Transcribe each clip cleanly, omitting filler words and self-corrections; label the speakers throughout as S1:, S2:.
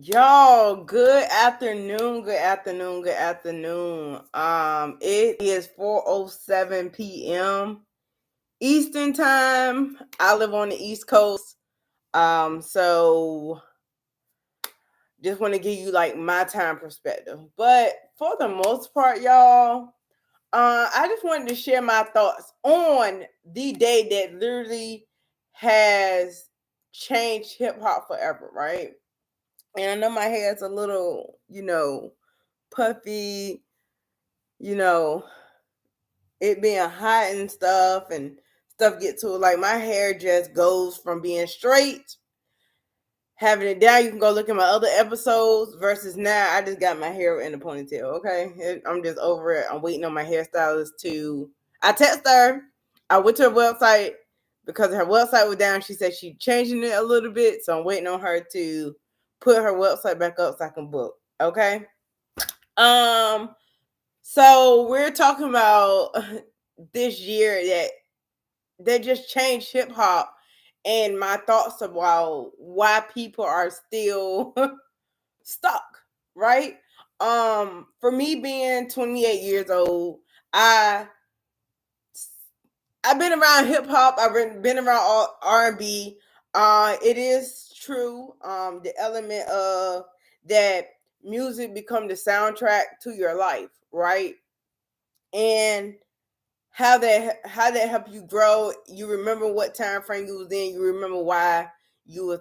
S1: Y'all, good afternoon, good afternoon, good afternoon. It is 4:07 p.m. Eastern time. I live on the East Coast. So just want to give you like my time perspective. But for the most part, y'all, I just wanted to share my thoughts on the day that literally has changed hip hop forever, right? And I know my hair's a little, puffy, you know, it being hot and stuff get to it. Like my hair just goes from being straight, having it down. You can go look at my other episodes versus now I just got my hair in a ponytail. Okay. I'm just over it. I'm waiting on my hairstylist I text her. I went to her website because her website was down. She said she's changing it a little bit. So I'm waiting on her to put her website back up so I can book. Okay. Um, so we're talking about this year that just changed hip hop and my thoughts about why people are still stuck, right? For me being 28 years old, I I've been around hip hop. I've been around R&B. It is true. The element of that music become the soundtrack to your life, right? And how that help you grow. You remember what time frame you was in. You remember why you was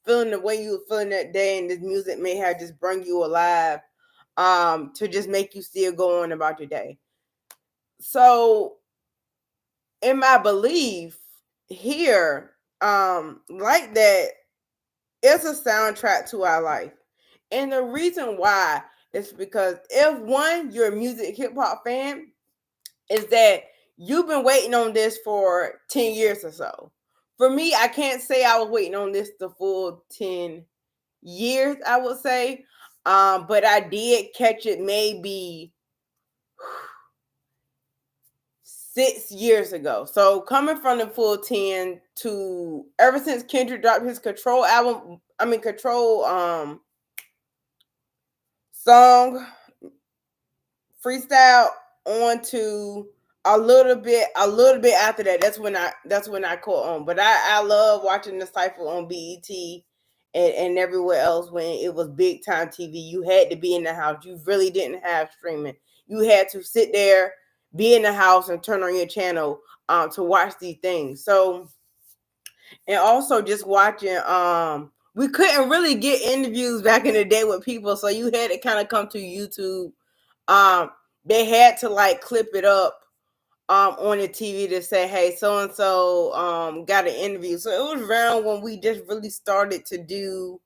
S1: feeling the way you was feeling that day, and this music may have just bring you alive to just make you still go on about your day. So in my belief here, like that, it's a soundtrack to our life. And the reason why is because if one, you're a music hip hop fan, is that you've been waiting on this for 10 years or so. For me, I can't say I was waiting on this the full 10 years, I would say. But I did catch it maybe 6 years ago. So coming from the full 10 to ever since Kendrick dropped his Control album, Control song freestyle on to a little bit after that. That's when I caught on. But I love watching the cypher on BET and everywhere else when it was big time TV. You had to be in the house. You really didn't have streaming. You had to sit there, be in the house, and turn on your channel to watch these things. So, and also just watching we couldn't really get interviews back in the day with people, so you had to kind of come to YouTube. um they had to like clip it up on the TV to say, hey, so and so got an interview. So it was around when we just really started to do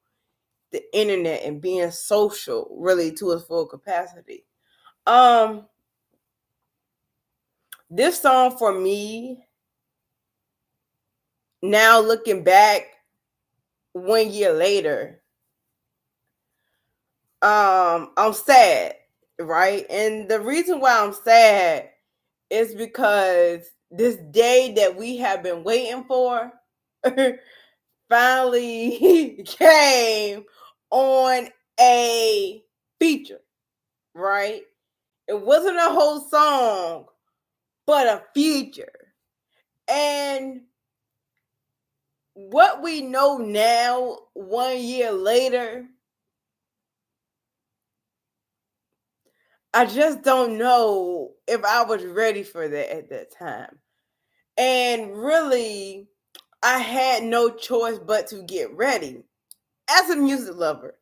S1: the internet and being social really to its full capacity. um this song for me, now looking back 1 year later, I'm sad, right? And the reason why I'm sad is because this day that we have been waiting for finally came on a feature, right? It wasn't a whole song, but a feature. And what we know now, 1 year later, I just don't know if I was ready for that at that time. And really, I had no choice but to get ready as a music lover,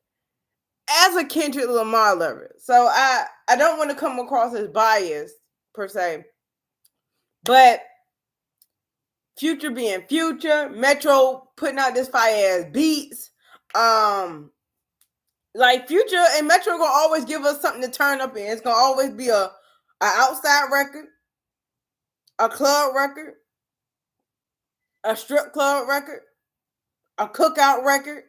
S1: as a Kendrick Lamar lover. So I don't want to come across as biased per se, but Future being Future, Metro putting out this fire ass beats, like Future and Metro gonna always give us something to turn up in. It's gonna always be a outside record, a club record, a strip club record, a cookout record.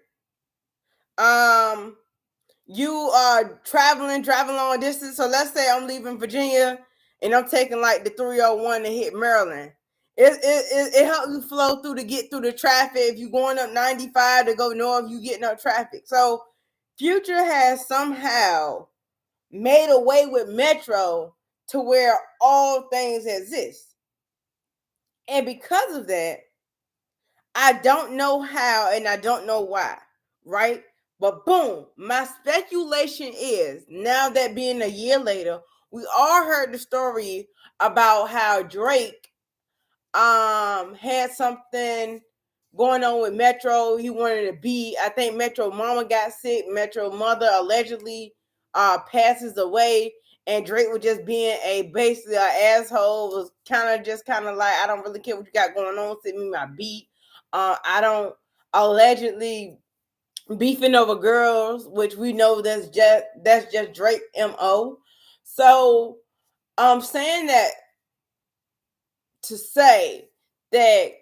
S1: You are driving long distance. So let's say I'm leaving Virginia and I'm taking like the 301 to hit Maryland. It helps you flow through to get through the traffic. If you're going up 95 to go north, you getting up traffic. So Future has somehow made away with Metro to where all things exist. And because of that, I don't know how and I don't know why, right? But boom, my speculation is now that being a year later, we all heard the story about how Drake had something going on with Metro. He wanted to be, I think Metro mama got sick. Metro mother allegedly passes away. And Drake was just being a basically an asshole, was kind of like, I don't really care what you got going on, send me my beat. I don't allegedly beefing over girls, which we know that's just Drake MO. So I'm saying that to say that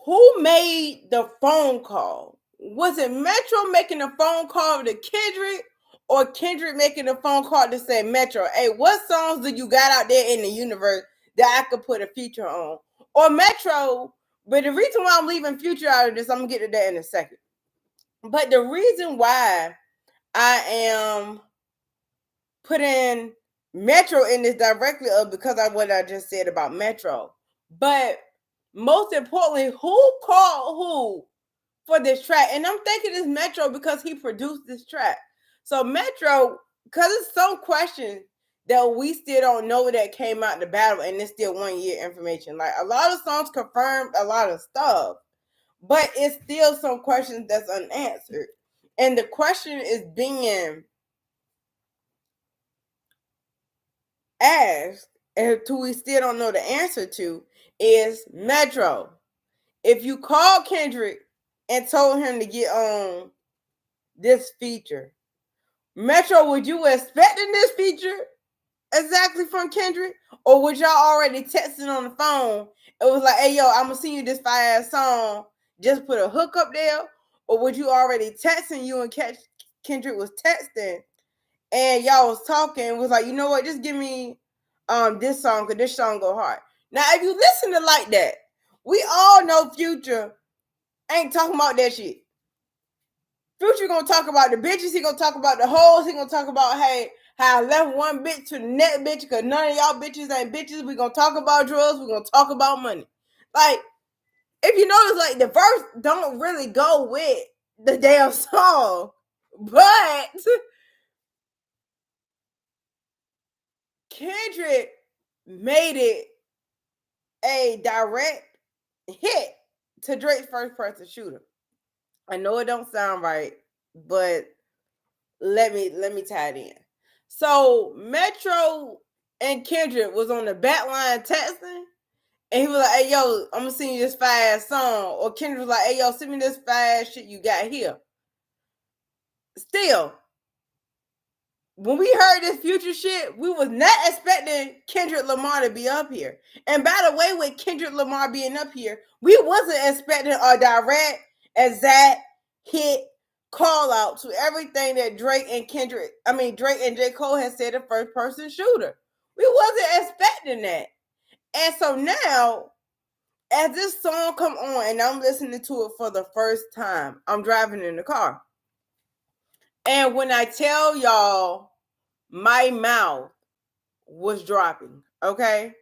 S1: who made the phone call? Was it Metro making a phone call to Kendrick or Kendrick making a phone call to say, Metro, hey, what songs do you got out there in the universe that I could put a feature on? Or Metro, but the reason why I'm leaving Future out of this, I'm going to get to that in a second. But the reason why I am putting Metro in this directly because of what I just said about Metro. But most importantly, who called who for this track? And I'm thinking it's Metro because he produced this track. So Metro, because it's some questions that we still don't know that came out in the battle, and it's still 1 year information. Like a lot of songs confirmed a lot of stuff, but it's still some questions that's unanswered. And the question is being asked, and who we still don't know the answer to, is Metro. If you called Kendrick and told him to get on this feature, Metro, would you expecting this feature exactly from Kendrick? Or would y'all already texting on the phone? It was like, hey, yo, I'm going to send you this fire song. Just put a hook up there. Or would you already texting you and Kendrick was texting and y'all was talking, was like, you know what, just give me this song, because this song go hard. Now, if you listen to like that, we all know Future ain't talking about that shit. Future gonna talk about the bitches, he gonna talk about the hoes, he gonna talk about, hey, how I left one bitch to the next bitch, because none of y'all bitches ain't bitches. We gonna talk about drugs, we gonna talk about money. Like, if you notice, like, the verse don't really go with the damn song, but Kendrick made it a direct hit to Drake's first person shooter. I know it don't sound right, but let me tie it in. So Metro and Kendrick was on the back line texting, and he was like, "Hey yo, I'm gonna send you this fast song." Or Kendrick was like, "Hey yo, send me this fast shit you got here." Still, when we heard this Future shit, we was not expecting Kendrick Lamar to be up here. And by the way, with Kendrick Lamar being up here, we wasn't expecting a direct, exact hit call out to everything that Drake and J. Cole has said a first person shooter. We wasn't expecting that. And so now, as this song come on and I'm listening to it for the first time, I'm driving in the car. And when I tell y'all, my mouth was dropping. Okay.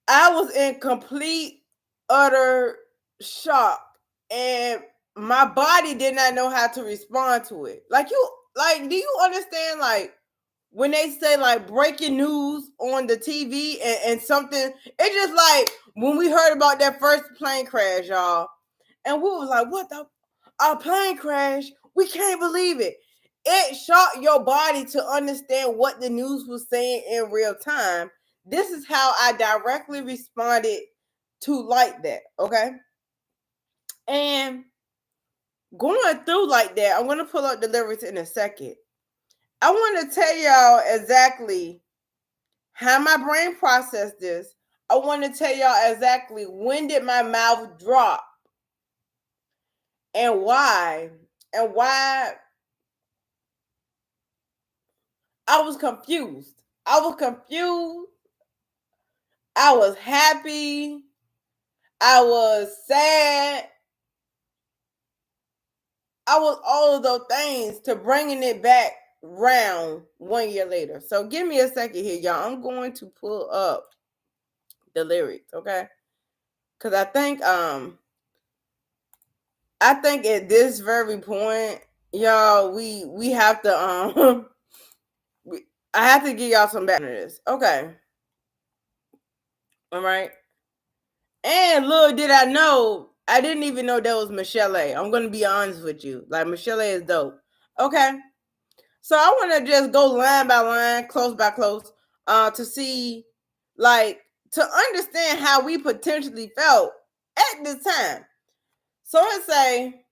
S1: I was in complete, utter shock. And my body did not know how to respond to it. Do you understand? Like, when they say like breaking news on the TV and something, it's just like when we heard about that first plane crash, y'all. And we was like, what the? A plane crash? We can't believe it. It shocked your body to understand what the news was saying in real time. This is how I directly responded to like that, okay? And going through like that, I'm going to pull up the lyrics in a second. I want to tell y'all exactly how my brain processed this. I want to tell y'all exactly when did my mouth drop and why. And why I was confused. I was confused. I was happy. I was sad. I was all of those things to bringing it back round 1 year later. So give me a second here, y'all. I'm going to pull up the lyrics, okay? Because I think at this very point, y'all, we have to I have to give y'all some back to this. Okay. All right. And little did I know, I didn't even know that was Michelle A. I'm gonna be honest with you. Like Michelle A is dope. Okay. So I want to just go line by line, close by close, to see, like, to understand how we potentially felt at this time. So let's say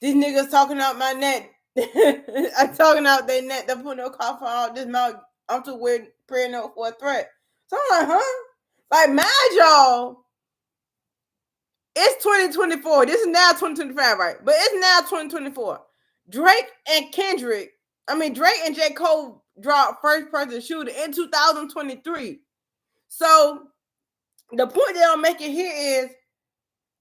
S1: these niggas talking out my neck. I'm talking out their neck. They put no cough on this mouth. I'm too weird praying no for a threat. So I'm like, huh? Like, mad y'all. It's 2024. This is now 2025, right? But it's now 2024. Drake and J. Cole dropped First Person Shooter in 2023. So the point that I'm making here is,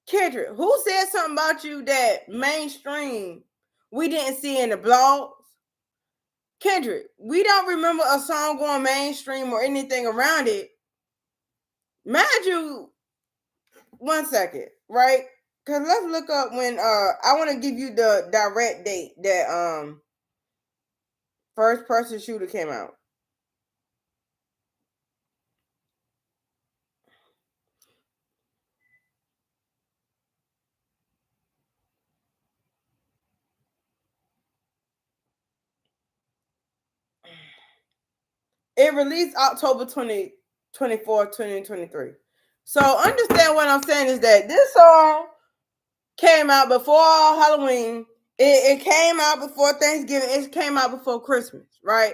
S1: Kendrick, who said something about you that mainstream we didn't see in the blogs? Kendrick, we don't remember a song going mainstream or anything around it. Mind you, 1 second, right? Cause let's look up when I want to give you the direct date that First Person Shooter came out. It released October 24th, 2023. So understand what I'm saying is that this song came out before Halloween. It came out before Thanksgiving. It came out before Christmas, right?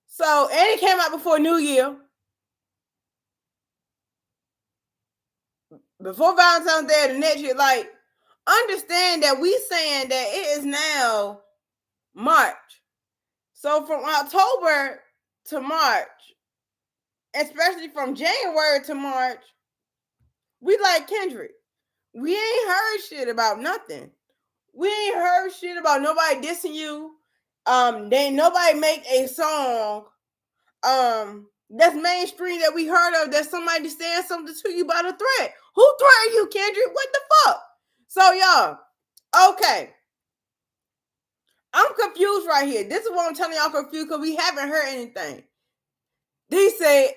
S1: So, and it came out before New Year. Before Valentine's Day the next year. Like, understand that we saying that it is now March. So from October to March, especially from January to March, we like Kendrick. We ain't heard shit about nothing. We ain't heard shit about nobody dissing you. They nobody make a song that's mainstream that we heard of that somebody saying something to you about a threat. Who threatened you, Kendrick? What the fuck? So y'all, okay. I'm confused right here. This is what I'm telling y'all confused because we haven't heard anything. They say,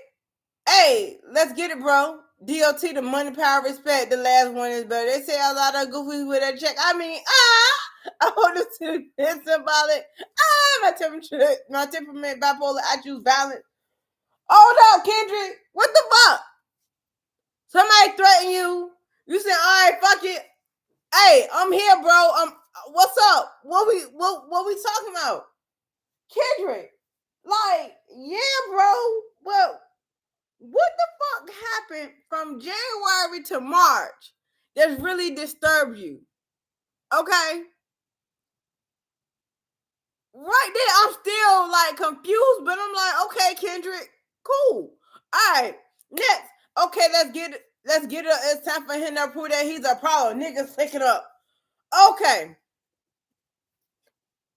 S1: hey, let's get it, bro. DOT, the money, power, respect. The last one is better. They say a lot of goofies with that check. I mean, I hold this to it's symbolic. My temperament bipolar. I choose violence. Oh no, Kendrick. What the fuck? Somebody threaten you. You say, all right, fuck it. Hey, I'm here, bro. What's up? What we talking about? Kendrick. Like, yeah, bro. Well, what the fuck happened from January to March that really disturbed you? Okay. Right there, I'm still like confused, but I'm like, okay, Kendrick, cool. All right, next. Okay, let's get it. It's time for him to prove that he's a problem. Niggas pick it up. Okay.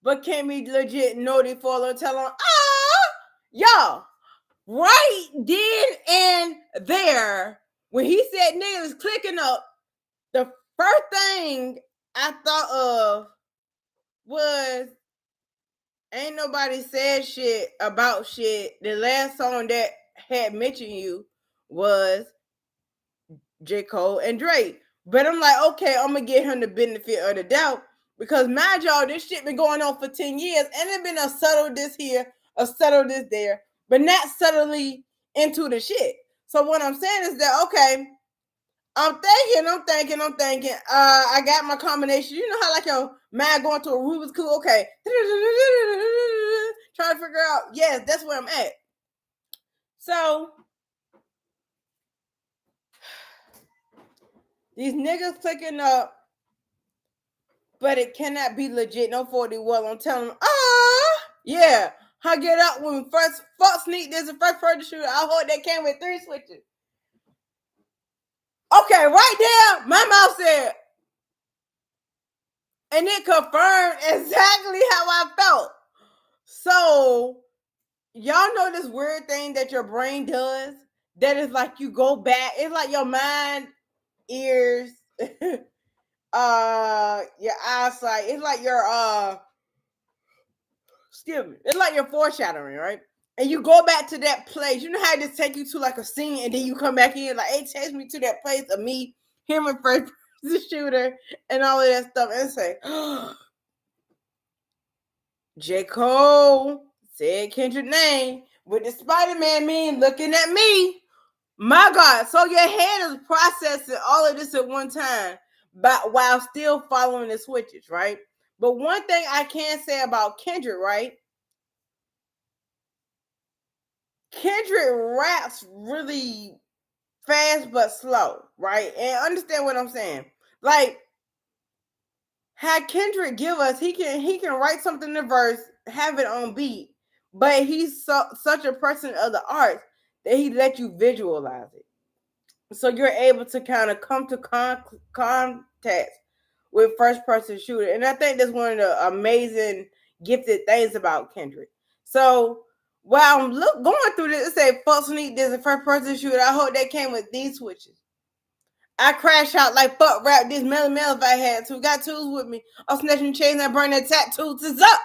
S1: But can we legit know the follow tell him, y'all, right then and there, when he said niggas clicking up, the first thing I thought of was ain't nobody said shit about shit. The last song that had mentioned you was J. Cole and Drake. But I'm like, okay, I'm gonna give him the benefit of the doubt because mind y'all, this shit been going on for 10 years and it been a subtle this here, a subtle this there, but not subtly into the shit. So what I'm saying is that okay, I'm thinking. I got my combination. You know how like your mind going to a Rubik's Cube? Okay. Trying to figure out, yes, that's where I'm at. So these niggas clicking up, but it cannot be legit. No 40 well. I'm telling them, yeah. I get up when first fuck sneak this the first person shooter. I hope they came with 3 switches. Okay, right there, my mouth said, And it confirmed exactly how I felt. So, y'all know this weird thing that your brain does? That is like you go back. It's like your mind, ears, your eyesight. It's like your excuse me. It's like your foreshadowing, right? And you go back to that place. You know how it just take you to like a scene, and then you come back in like, it takes me to that place of me, him, and first person shooter, and all of that stuff, and say, J. Cole said Kendrick name with the Spider-Man meme looking at me. My God. So your head is processing all of this at one time, but while still following the switches, right? But one thing I can say about Kendrick, right? Kendrick raps really fast but slow, right? And understand what I'm saying. Like, had Kendrick give us, he can write something in the verse, have it on beat, but he's such a person of the arts that he let you visualize it. So you're able to kind of come to contact with first person shooter. And I think that's one of the amazing gifted things about Kendrick. So while I'm going through this, it say fuck Sneak, there's a first person shooter. I hope that came with these switches. I crash out like fuck rap this Melly Mel if I had to. Got tools with me. I'm snatching chains and burning tattoos. It's up.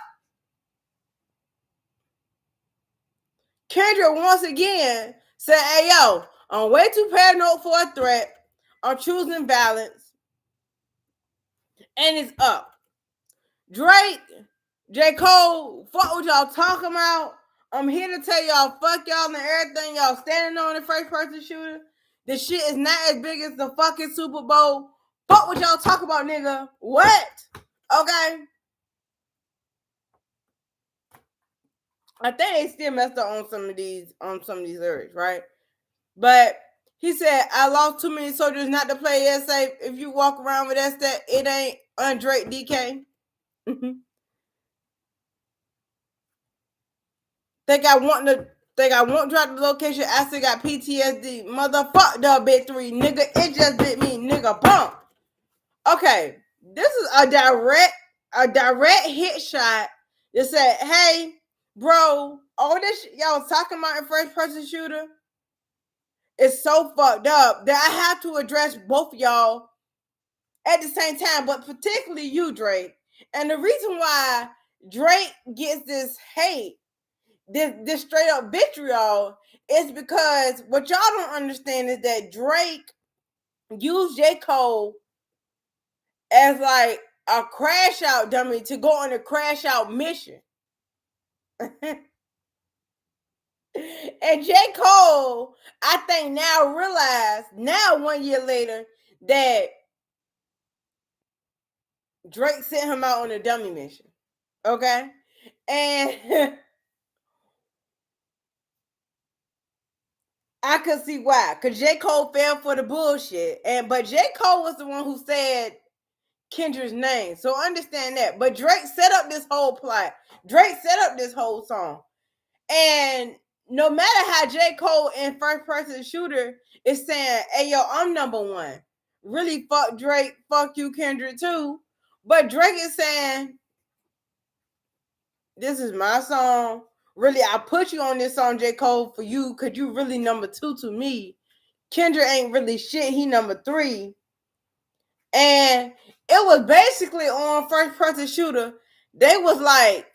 S1: Kendrick once again said, hey yo, I'm way too paranoid for a threat. I'm choosing balance. And it's up. Drake, J. Cole, fuck what y'all talking about. I'm here to tell y'all, fuck y'all and everything y'all standing on the first person shooter. This shit is not as big as the fucking Super Bowl. Fuck what y'all talk about, nigga. What? Okay. I think they still messed up on some of these lyrics, right? But he said, I lost too many soldiers not to play it safe. If you walk around with that stat, it ain't Andre DK. Think I won't drop the location. I still got PTSD. Motherfuck the bit 3. Nigga, it just bit me. Nigga, bump. Okay. This is a direct hit shot that said, hey, bro, all this shit y'all was talking about in first person shooter is so fucked up that I have to address both of y'all at the same time, but particularly you, Drake. And the reason why Drake gets this hate, this straight up vitriol, is because what y'all don't understand is that Drake used J. Cole as like a crash out dummy to go on a crash out mission. And J. Cole, I think now realized, now 1 year later, that Drake sent him out on a dummy mission. Okay? And I could see why. Because J. Cole fell for the bullshit. But J. Cole was the one who said Kendrick's name. So understand that. But Drake set up this whole plot. Drake set up this whole song. And no matter how J. Cole in first person shooter is saying, hey yo, I'm number one. Really fuck Drake, fuck you, Kendrick too. But Drake is saying, this is my song. Really, I put you on this song, J. Cole, for you, because you really number 2 to me. Kendrick ain't really shit. He number 3. And it was basically on first person shooter. They was like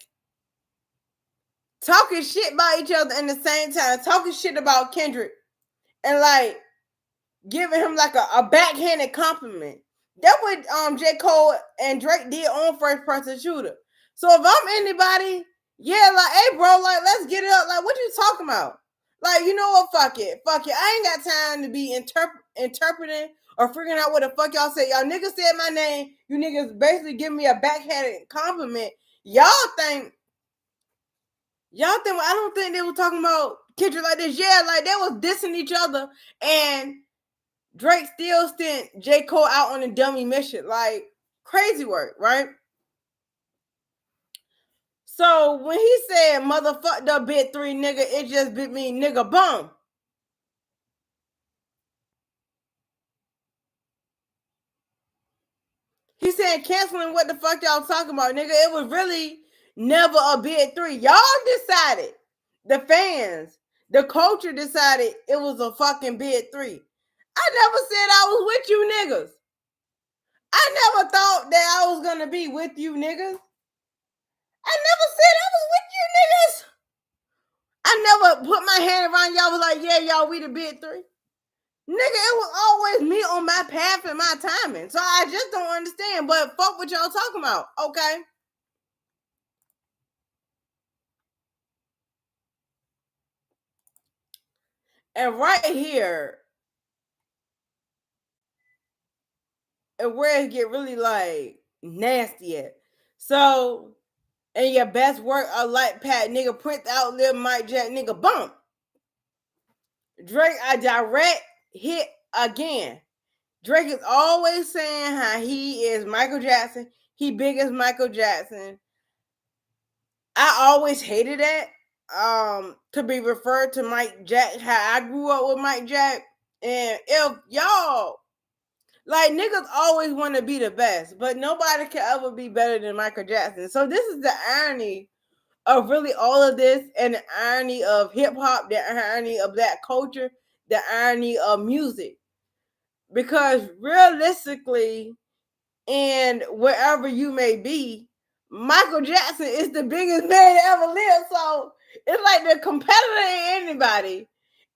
S1: talking shit about each other in the same time, talking shit about Kendrick, and like giving him like a backhanded compliment. That what J. Cole and Drake did on first person shooter. So if I'm anybody, yeah, like, hey bro, like let's get it up. Like, what you talking about? Like, you know what? Fuck it. Fuck it. I ain't got time to be interpreting or figuring out what the fuck y'all say. Y'all niggas said my name. You niggas basically give me a backhanded compliment. Y'all think I don't think they were talking about Kendrick like this. Yeah, like they was dissing each other, and Drake still sent J. Cole out on a dummy mission. Like, crazy work, right? So when he said motherfuck the bit 3, nigga, it just bit me, nigga, bum. He be saying canceling what the fuck y'all talking about, nigga. It was really never a big three. Y'all decided, the fans, the culture decided it was a fucking big three. I never said I was with you niggas. I never thought that I was gonna be with you niggas. I never said I was with you niggas. I never put my hand around y'all, was like, yeah, y'all, we the big three. Nigga, it was always me on my path and my timing. So I just don't understand. But fuck what y'all talking about, okay? And right here, and where it get really like nasty at. So, and your best work, a light pat, nigga, Prince outlived Mike Jack, nigga, bump. Drake, a direct hit again. Drake is always saying how he is Michael Jackson. He big as Michael Jackson. I always hated that. To be referred to Mike Jack, how I grew up with Mike Jack. And if y'all, like, niggas always want to be the best, but nobody can ever be better than Michael Jackson. So this is the irony of really all of this, and the irony of hip hop, the irony of black culture, the irony of music. Because realistically, and wherever you may be, Michael Jackson is the biggest man that ever lived. So it's like the competitor ain't anybody.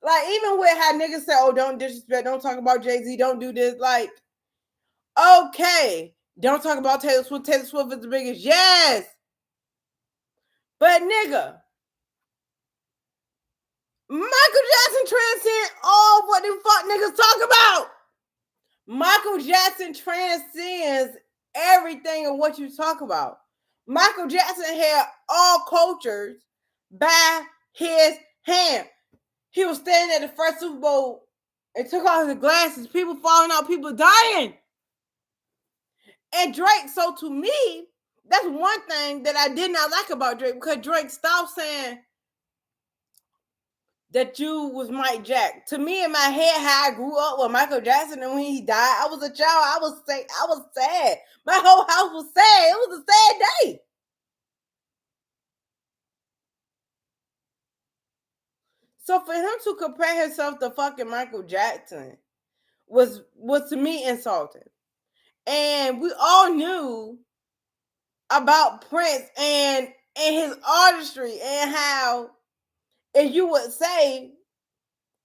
S1: Like, even with how niggas say, oh, don't disrespect, don't talk about Jay-Z, don't do this. Like, okay, don't talk about Taylor Swift. Taylor Swift is the biggest. Yes. But nigga, Michael Jackson transcends all what the fuck niggas talk about. Michael Jackson transcends everything of what you talk about. Michael Jackson had all cultures by his hand. He was standing at the first Super Bowl and took off his glasses, people falling out, people dying. And Drake, so to me, that's one thing that I did not like about Drake, because Drake stopped saying that you was Mike Jack. To me, in my head, how I grew up with Michael Jackson, and when he died, I was a child. I was sad. My whole house was sad. It was a sad day. So for him to compare himself to fucking Michael Jackson was to me insulting. And we all knew about Prince and his artistry, and how, if you would say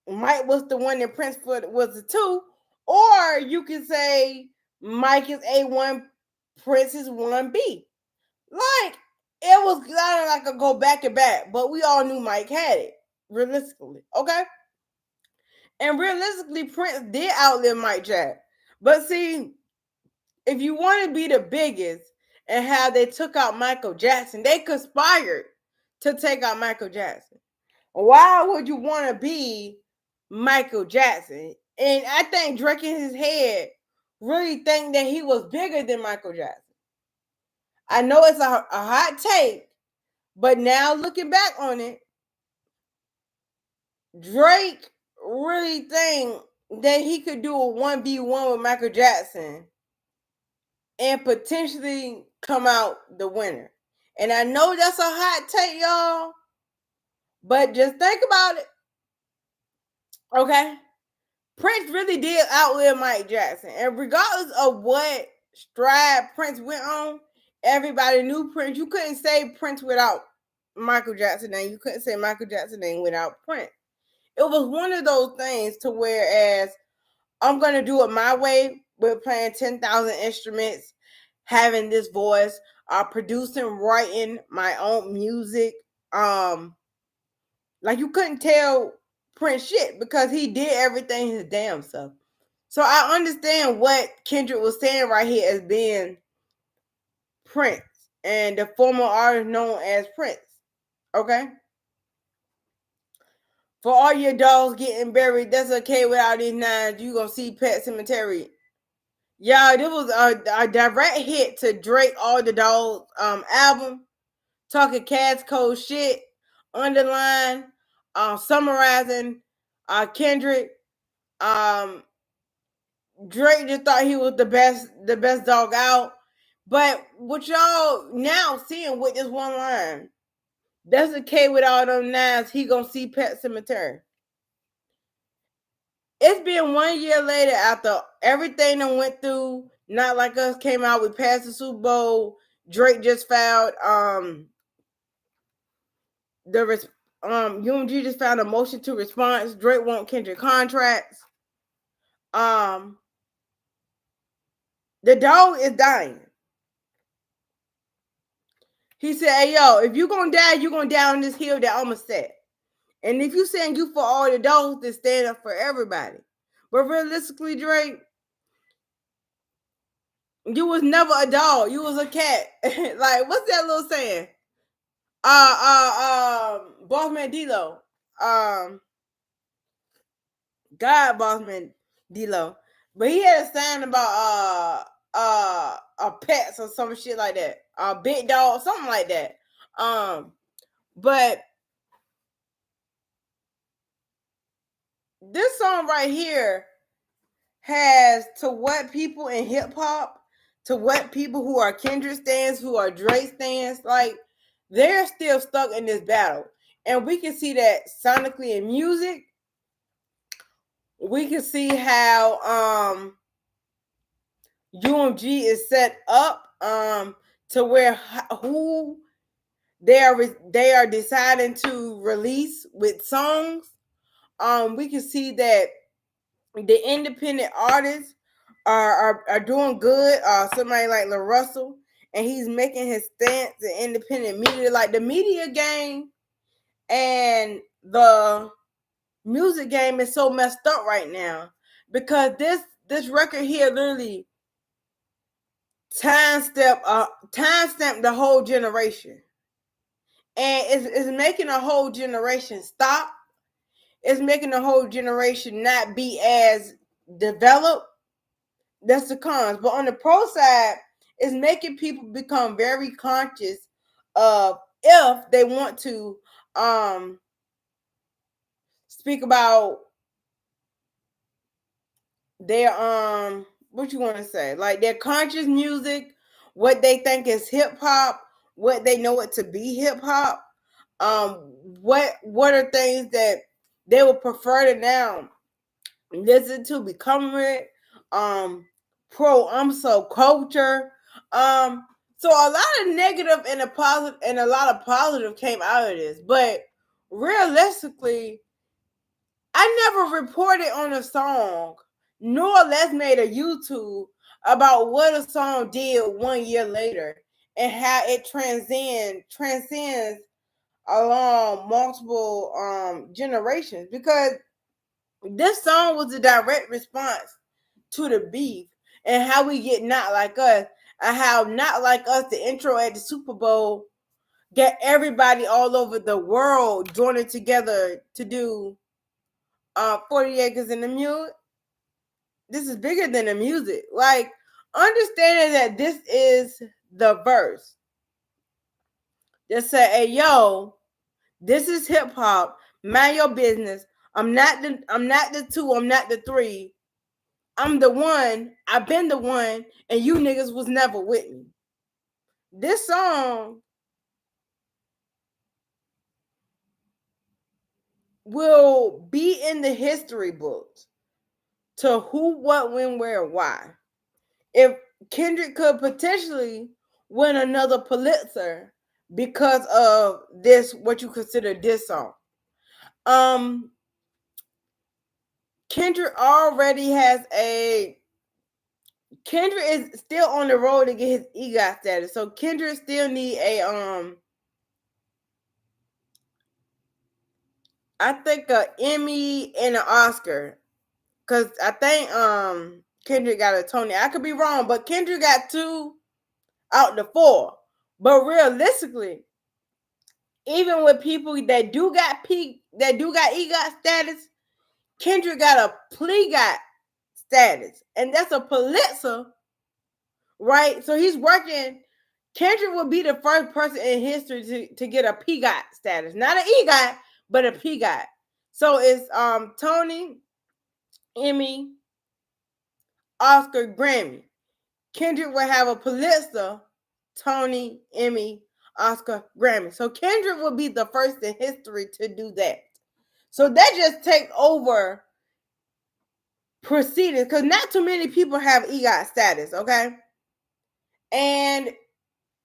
S1: Mike was the one that Prince was the two, or you could say Mike is A1, Prince is 1B. Like, it was kind of like a go back to back, but we all knew Mike had it, realistically, okay? And realistically, Prince did outlive Mike Jack. But see, if you want to be the biggest, and how they took out Michael Jackson, they conspired to take out Michael Jackson. Why would you want to be Michael Jackson? And I think Drake in his head really think that he was bigger than Michael Jackson. I know it's a hot take, but now looking back on it, Drake really think that he could do a 1v1 with Michael Jackson and potentially come out the winner. And I know that's a hot take, y'all, but just think about it. Okay? Prince really did outlive Mike Jackson. And regardless of what stride Prince went on, everybody knew Prince. You couldn't say Prince without Michael Jackson name. You couldn't say Michael Jackson name without Prince. It was one of those things to whereas I'm going to do it my way with playing 10,000 instruments, having this voice, producing, writing my own music. Like, you couldn't tell Prince shit because he did everything his damn self. So I understand what Kendrick was saying right here as being Prince and the former artist known as Prince. Okay? For all your dogs getting buried, that's okay without these nines. You gonna see Pet Cemetery. Yeah, this was a direct hit to Drake All the Dogs album. Talking Cash Code shit, underline, summarizing Kendrick. Drake just thought he was the best dog out. But what y'all now seeing with this one line, that's the K with all them nines, he gonna see Pet Cemetery. It's been 1 year later after everything that went through. Not Like Us came out, we passed the Super Bowl. Drake just filed the UMG just found a motion to response. Drake won't Kendrick contracts. Um, the dog is dying. He said, "Hey yo, if you gonna die, you gonna die on this hill that I'ma set. And if you saying you for all the dogs, then stand up for everybody." But realistically, Drake, you was never a dog. You was a cat. Like, what's that little saying? Bossman D-Lo. God Bossman D-Lo. But he had a sign about a pets or some shit like that. A big dog, something like that. But this song right here has, to what people in hip hop, to what people who are Kendrick stands, who are Drake stands, like, they're still stuck in this battle. And we can see that sonically in music. We can see how UMG is set up to where who they are deciding to release with songs. We can see that the independent artists are doing good. Somebody like Lil Russell, and he's making his stance in independent media. Like, the media game and the music game is so messed up right now, because this record here literally timestamp the whole generation, and it's making a whole generation stop. It's making a whole generation not be as developed. That's the cons. But on the pro side, it's making people become very conscious of, if they want to speak about their what you want to say, like their conscious music, what they think is hip hop, what they know it to be hip hop, what are things that they would prefer to now listen to, become it, pro so culture, so a lot of negative and a positive, and a lot of positive came out of this. But realistically, I never reported on a song, nor let's made a YouTube about what a song did 1 year later, and how it transcends along multiple generations, because this song was a direct response to the beef, and how we get Not Like Us, and how Not Like Us, the intro at the Super Bowl, get everybody all over the world joining together to do 40 Acres in the Mule. This is bigger than the music. Like, understanding that this is the verse that said, "Hey yo, this is hip hop. Mind your business. I'm not the two. I'm not the three. I'm the one. I've been the one, and you niggas was never with me." This song will be in the history books to who, what, when, where, why. If Kendrick could potentially win another Pulitzer because of this, what you consider this song. Kendrick already has Kendrick is still on the road to get his EGOT status. So Kendrick still need I think a Emmy and an Oscar. Cause I think Kendrick got a Tony. I could be wrong, but Kendrick got 2 out the 4. But realistically, even with people that do got EGOT status, Kendrick got a PLEGOT status, and that's a Pulitzer, right? So he's working. Kendrick will be the first person in history to get a PGOT status, not an EGOT, but a PGOT. So it's Tony, Emmy, Oscar, Grammy. Kendrick will have a Pulitzer, Tony, Emmy, Oscar, Grammy. So Kendrick will be the first in history to do that. So that just take over proceedings because not too many people have EGOT status, okay? And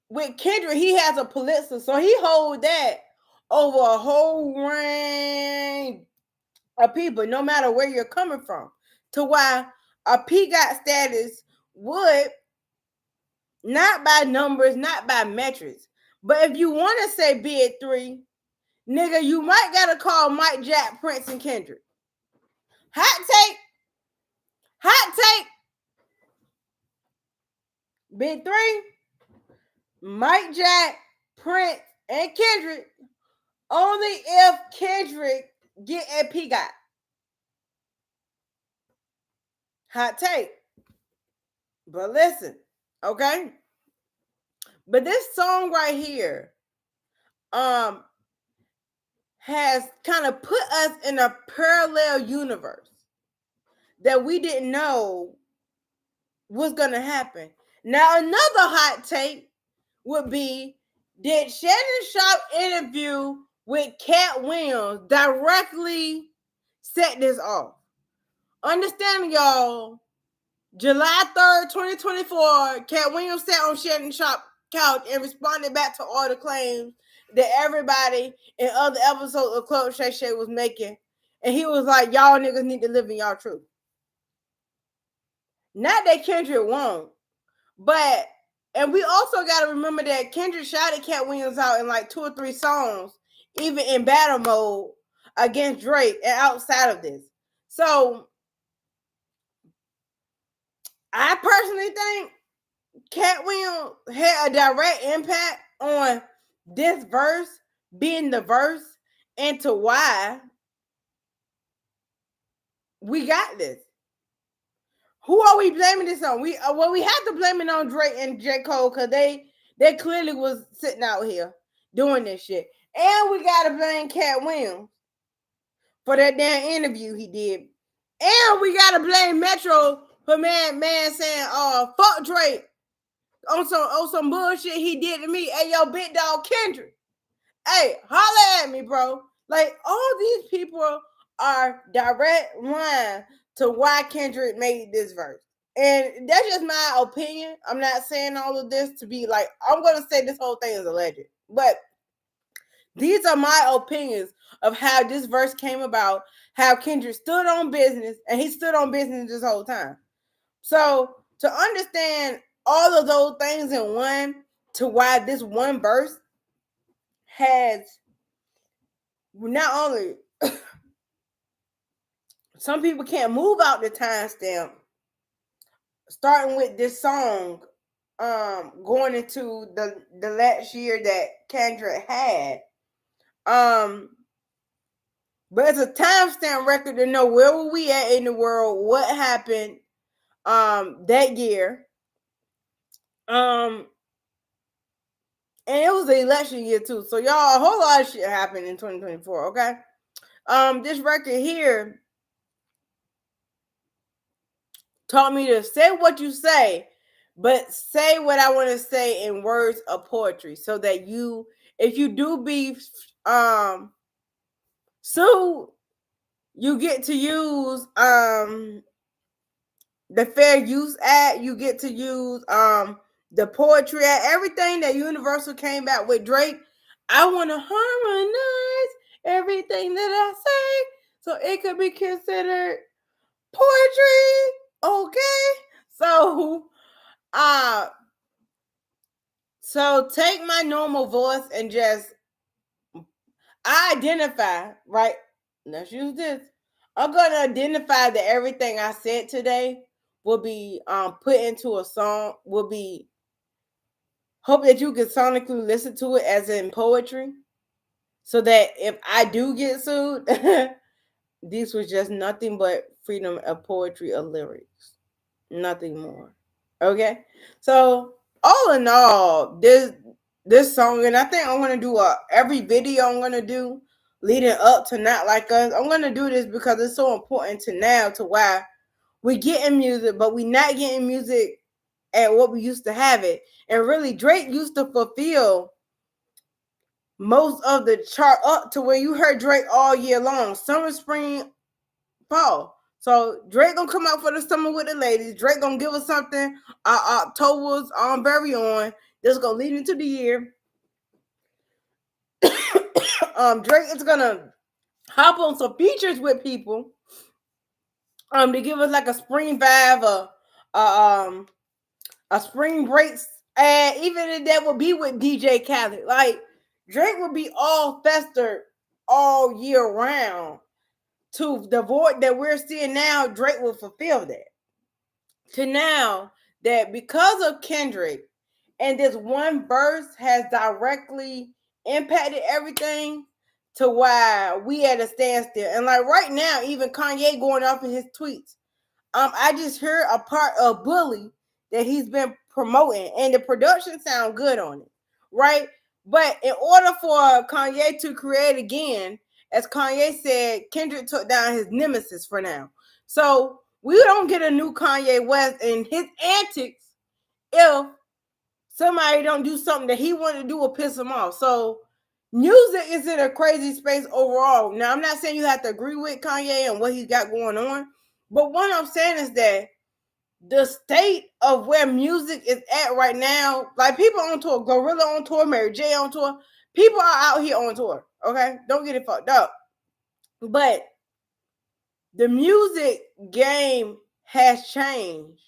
S1: with Kendrick, he has a Pulitzer, so he hold that over a whole range of people, no matter where you're coming from. To why a PGOT status would, not by numbers, not by metrics, but if you want to say big three, nigga, you might gotta call Mike, Jack, Prince, and Kendrick. Hot take, big three, Mike, Jack, Prince, and Kendrick. Only if Kendrick get a PGOT. Hot take. But listen, okay? But this song right here has kind of put us in a parallel universe that we didn't know was gonna happen. Now, another hot take would be, did Shannon Sharp interview with Cat Williams directly set this off? Understand, y'all, July 3rd, 2024, Cat Williams sat on Shannon Sharp's couch and responded back to all the claims that everybody in other episodes of Club Shay Shay was making. And he was like, y'all niggas need to live in y'all truth. Not that Kendrick won't, but, and we also got to remember that Kendrick shouted Cat Williams out in like 2 or 3 songs, even in battle mode against Drake and outside of this. So I personally think Cat Williams had a direct impact on this verse being the verse and to why we got this. Who are we blaming this on? We have to blame it on Drake and J. Cole because they clearly was sitting out here doing this shit. And we gotta blame Cat Williams for that damn interview he did. And we gotta blame Metro for man saying, oh, fuck Drake on some bullshit he did to me. Hey, yo, big dog Kendrick. Hey, holla at me, bro. Like, all these people are direct line to why Kendrick made this verse. And that's just my opinion. I'm not saying all of this to be like, I'm going to say this whole thing is alleged. But these are my opinions of how this verse came about, how Kendrick stood on business, and he stood on business this whole time. So to understand all of those things in one, to why this one verse has not only some people can't move out the timestamp, starting with this song, going into the last year that Kendrick had. But it's a timestamp record to know where were we at in the world, what happened that year. And it was the election year too. So y'all, a whole lot of shit happened in 2024, okay? This record here taught me to say what you say, but say what I want to say in words of poetry, so that you, if you do be sued, you get to use the Fair Use Act, you get to use the Poetry Act, everything that Universal came back with Drake. I want to harmonize everything that I say so it could be considered poetry. Okay. So take my normal voice and just identify, right? Let's use this. I'm gonna identify that everything I said today will be put into a song, will be, hope that you can sonically listen to it as in poetry, so that if I do get sued, this was just nothing but freedom of poetry of lyrics, nothing more. Okay, so all in all, this song, and I think I'm gonna do every video I'm gonna do leading up to Not Like Us. I'm gonna do this because it's so important to now, to why we getting music, but we not getting music at what we used to have it. And really, Drake used to fulfill most of the chart up to where you heard Drake all year long, summer, spring, fall. So Drake gonna come out for the summer with the ladies. Drake gonna give us something. October's very on. This is gonna lead into the year. Drake is gonna hop on some features with people. To give us like a spring vibe, a spring breaks, and even if that would be with DJ Khaled. Like Drake would be all festered all year round. To the void that we're seeing now, Drake will fulfill that. To now that because of Kendrick and this one verse has directly impacted everything to why we at a standstill. And like right now, even Kanye going off in his tweets. I just heard a part of Bully that he's been promoting, and the production sound good on it, right? But in order for Kanye to create again, as Kanye said, Kendrick took down his nemesis for now. So we don't get a new Kanye West and his antics if somebody don't do something that he wanted to do or piss him off. So music is in a crazy space overall. Now, I'm not saying you have to agree with Kanye and what he's got going on, but what I'm saying is that the state of where music is at right now, like people on tour, Gorilla on tour, Mary J on tour, people are out here on tour, okay? Don't get it fucked up. But the music game has changed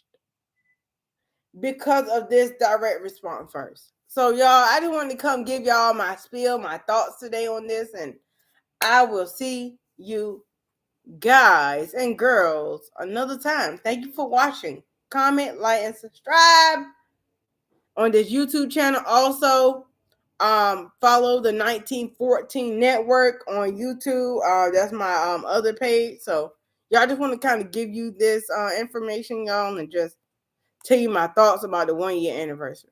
S1: because of this direct response first. So, y'all, I just wanted to come give y'all my spiel, my thoughts today on this, and I will see you guys and girls another time. Thank you for watching. Comment, like, and subscribe on this YouTube channel. Also, follow the 1914 Network on YouTube. That's my other page. So, y'all, just want to kind of give you this information, y'all, and just tell you my thoughts about the 1 year anniversary.